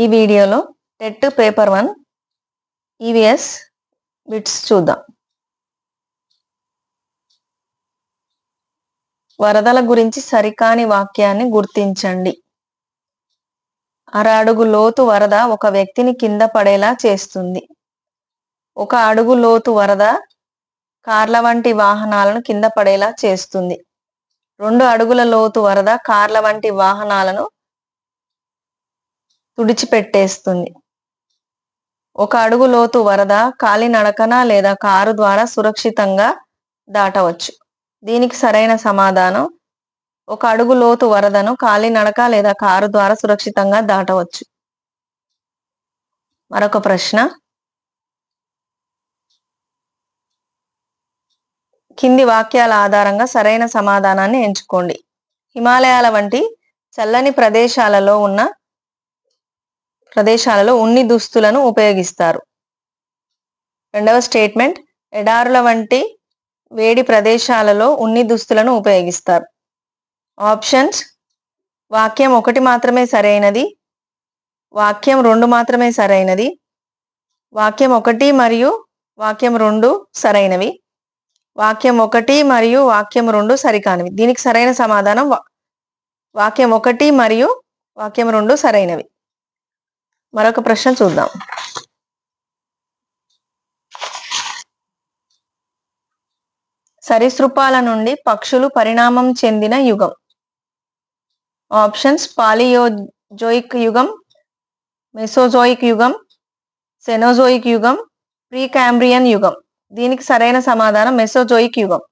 ఈ వీడియోలో TET paper 1 EVS bits చూద్దాం. వరదల గురించి సరికాని వాక్యాన్ని గుర్తించండి. అర అడుగు లోతు వరద ఒక వ్యక్తిని కింద పడేలా చేస్తుంది. ఒక అడుగు లోతు వరద కార్ల వంటి వాహనాలను కింద పడేలా చేస్తుంది. 2 అడుగుల లోతు వరద కార్ల వంటి వాహనాలను తుడిచిపెట్టేస్తుంది. 1 అడుగు లోతు వరద కాలినడకన లేదా కారు ద్వారా సురక్షితంగా దాటవచ్చు. దీనికి సరైన సమాధానం 1 అడుగు లోతు వరదను కాలినడక లేదా కారు ద్వారా సురక్షితంగా దాటవచ్చు. మరొక ప్రశ్న, కింది వాక్యాల ఆధారంగా సరైన సమాధానాన్ని ఎంచుకోండి. హిమాలయాల వంటి చల్లని ప్రదేశాలలో ఉన్ని దుస్తులను ఉపయోగిస్తారు. రెండవ స్టేట్మెంట్, ఎడారుల వంటి వేడి ప్రదేశాలలో ఉన్ని దుస్తులను ఉపయోగిస్తారు. ఆప్షన్స్, వాక్యం 1 మాత్రమే సరైనది, వాక్యం 2 మాత్రమే సరైనది, వాక్యం 1 మరియు వాక్యం 2 సరైనవి, వాక్యం 1 మరియు వాక్యం 2 సరికానివి. దీనికి సరైన సమాధానం వాక్యం 1 మరియు వాక్యం 2 సరైనవి. మరొక ప్రశ్న చూద్దాం. సరీసృపాల నుండి పక్షులు పరిణామం చెందిన యుగం. ఆప్షన్స్, పాలియోజోయిక్ యుగం, మెసోజోయిక్ యుగం, సెనోజోయిక్ యుగం, ప్రీకాంబ్రియన్ యుగం. దీనికి సరైన సమాధానం మెసోజోయిక్ యుగం.